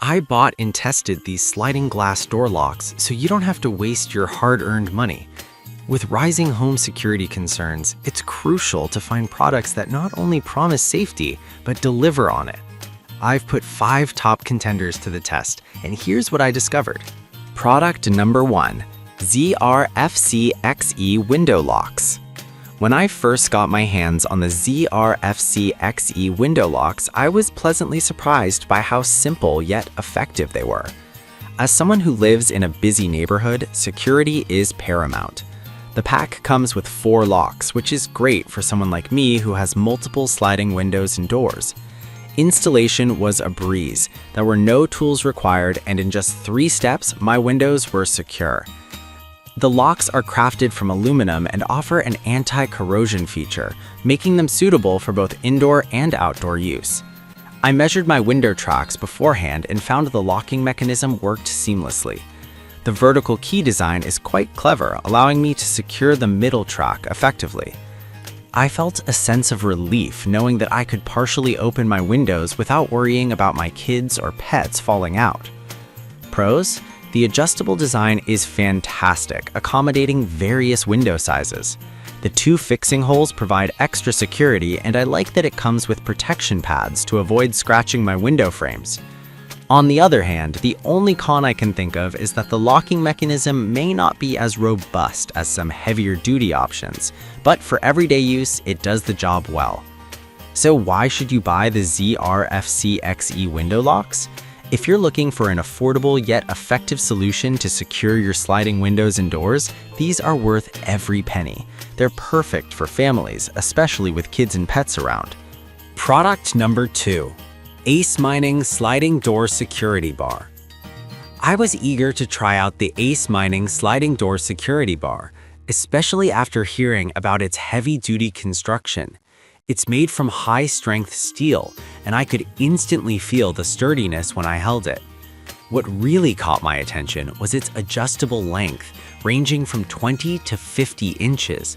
I bought and tested these sliding glass door locks so you don't have to waste your hard-earned money. With rising home security concerns, it's crucial to find products that not only promise safety, but deliver on it. I've put 5 top contenders to the test, and here's what I discovered. Product number 1, ZRFC-XE window locks. When I first got my hands on the ZRFC-XE window locks, I was pleasantly surprised by how simple yet effective they were. As someone who lives in a busy neighborhood, security is paramount. The pack comes with 4 locks, which is great for someone like me who has multiple sliding windows and doors. Installation was a breeze. There were no tools required, and in just 3 steps, my windows were secure. The locks are crafted from aluminum and offer an anti-corrosion feature, making them suitable for both indoor and outdoor use. I measured my window tracks beforehand and found the locking mechanism worked seamlessly. The vertical key design is quite clever, allowing me to secure the middle track effectively. I felt a sense of relief knowing that I could partially open my windows without worrying about my kids or pets falling out. Pros: the adjustable design is fantastic, accommodating various window sizes. The 2 fixing holes provide extra security, and I like that it comes with protection pads to avoid scratching my window frames. On the other hand, the only con I can think of is that the locking mechanism may not be as robust as some heavier duty options, but for everyday use, it does the job well. So why should you buy the ZRFC-XE window locks? If you're looking for an affordable yet effective solution to secure your sliding windows and doors, these are worth every penny. They're perfect for families, especially with kids and pets around. Product number 2, Ace Mining Sliding Door Security Bar. I was eager to try out the Ace Mining Sliding Door Security Bar, especially after hearing about its heavy-duty construction. It's made from high-strength steel, and I could instantly feel the sturdiness when I held it. What really caught my attention was its adjustable length, ranging from 20 to 50 inches.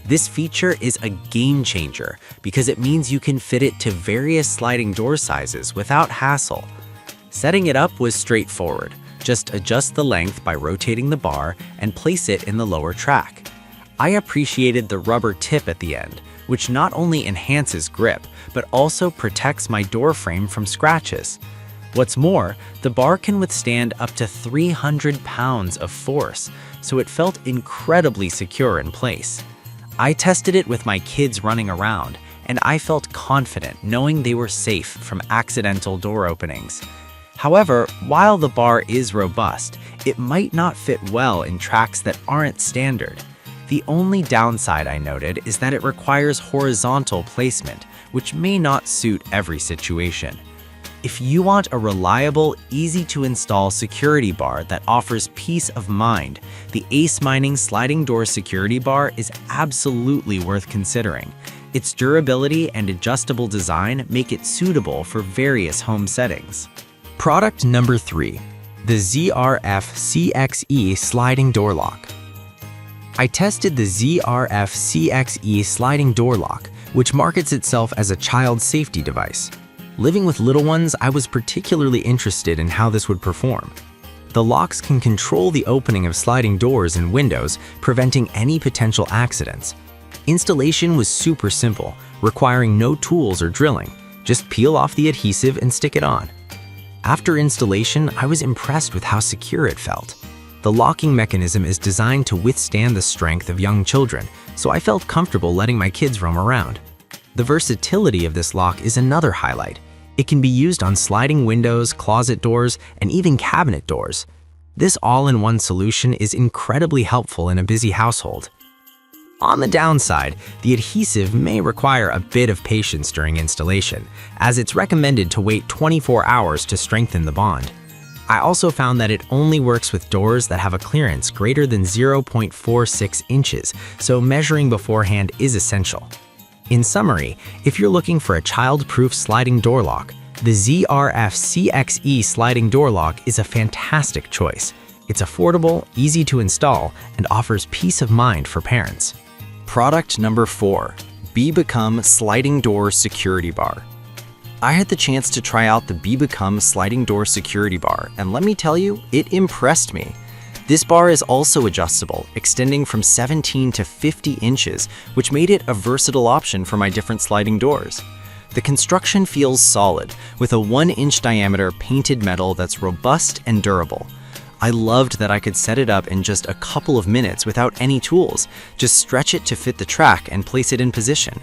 This feature is a game changer because it means you can fit it to various sliding door sizes without hassle. Setting it up was straightforward. Just adjust the length by rotating the bar and place it in the lower track. I appreciated the rubber tip at the end, which not only enhances grip, but also protects my door frame from scratches. What's more, the bar can withstand up to 300 pounds of force, so it felt incredibly secure in place. I tested it with my kids running around, and I felt confident knowing they were safe from accidental door openings. However, while the bar is robust, it might not fit well in tracks that aren't standard. The only downside I noted is that it requires horizontal placement, which may not suit every situation. If you want a reliable, easy-to-install security bar that offers peace of mind, the Ace Mining Sliding Door Security Bar is absolutely worth considering. Its durability and adjustable design make it suitable for various home settings. Product number 3, the ZRF-CXE Sliding Door Lock. I tested the ZRF-CXE Sliding Door Lock, which markets itself as a child safety device. Living with little ones, I was particularly interested in how this would perform. The locks can control the opening of sliding doors and windows, preventing any potential accidents. Installation was super simple, requiring no tools or drilling. Just peel off the adhesive and stick it on. After installation, I was impressed with how secure it felt. The locking mechanism is designed to withstand the strength of young children, so I felt comfortable letting my kids roam around. The versatility of this lock is another highlight. It can be used on sliding windows, closet doors, and even cabinet doors. This all-in-one solution is incredibly helpful in a busy household. On the downside, the adhesive may require a bit of patience during installation, as it's recommended to wait 24 hours to strengthen the bond. I also found that it only works with doors that have a clearance greater than 0.46 inches, so measuring beforehand is essential. In summary, if you're looking for a child-proof sliding door lock, the ZRF-CXE Sliding Door Lock is a fantastic choice. It's affordable, easy to install, and offers peace of mind for parents. Product number 4, Become Sliding Door Security Bar. I had the chance to try out the Become sliding door security bar, and let me tell you, it impressed me. This bar is also adjustable, extending from 17 to 50 inches, which made it a versatile option for my different sliding doors. The construction feels solid, with a 1-inch diameter painted metal that's robust and durable. I loved that I could set it up in just a couple of minutes without any tools, just stretch it to fit the track and place it in position.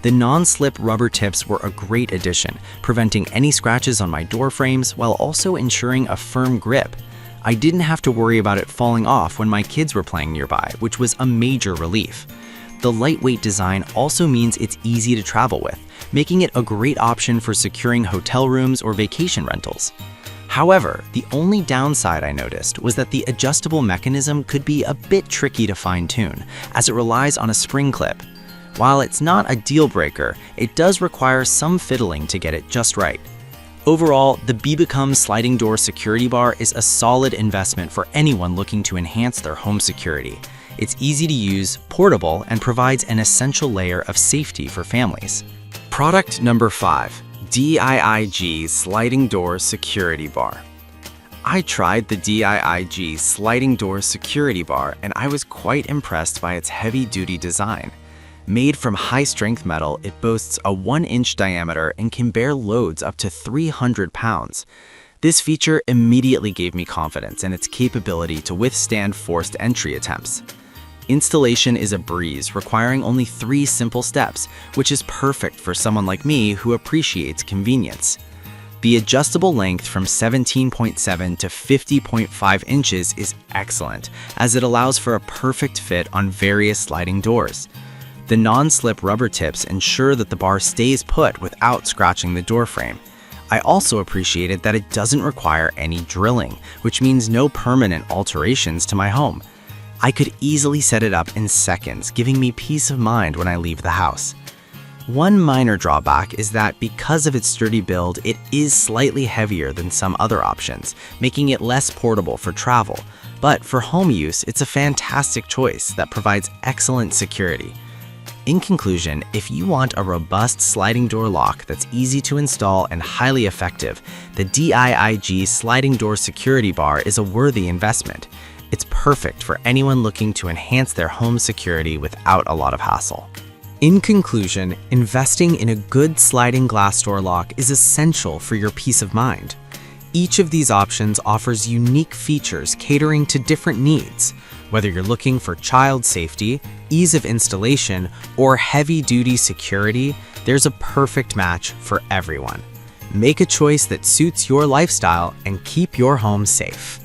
The non-slip rubber tips were a great addition, preventing any scratches on my door frames while also ensuring a firm grip. I didn't have to worry about it falling off when my kids were playing nearby, which was a major relief. The lightweight design also means it's easy to travel with, making it a great option for securing hotel rooms or vacation rentals. However, the only downside I noticed was that the adjustable mechanism could be a bit tricky to fine-tune, as it relies on a spring clip. While it's not a deal breaker, it does require some fiddling to get it just right. Overall, the Become sliding door security bar is a solid investment for anyone looking to enhance their home security. It's easy to use, portable, and provides an essential layer of safety for families. Product number 5, DIIG sliding door security bar. I tried the DIIG sliding door security bar, and I was quite impressed by its heavy-duty design. Made from high-strength metal, it boasts a 1-inch diameter and can bear loads up to 300 pounds. This feature immediately gave me confidence in its capability to withstand forced entry attempts. Installation is a breeze, requiring only 3 simple steps, which is perfect for someone like me who appreciates convenience. The adjustable length from 17.7 to 50.5 inches is excellent, as it allows for a perfect fit on various sliding doors. The non-slip rubber tips ensure that the bar stays put without scratching the door frame. I also appreciated that it doesn't require any drilling, which means no permanent alterations to my home. I could easily set it up in seconds, giving me peace of mind when I leave the house. One minor drawback is that because of its sturdy build, it is slightly heavier than some other options, making it less portable for travel. But for home use, it's a fantastic choice that provides excellent security. In conclusion, if you want a robust sliding door lock that's easy to install and highly effective, the DIIG sliding door security bar is a worthy investment. It's perfect for anyone looking to enhance their home security without a lot of hassle. In conclusion, investing in a good sliding glass door lock is essential for your peace of mind. Each of these options offers unique features catering to different needs. Whether you're looking for child safety, ease of installation, or heavy-duty security, there's a perfect match for everyone. Make a choice that suits your lifestyle and keep your home safe.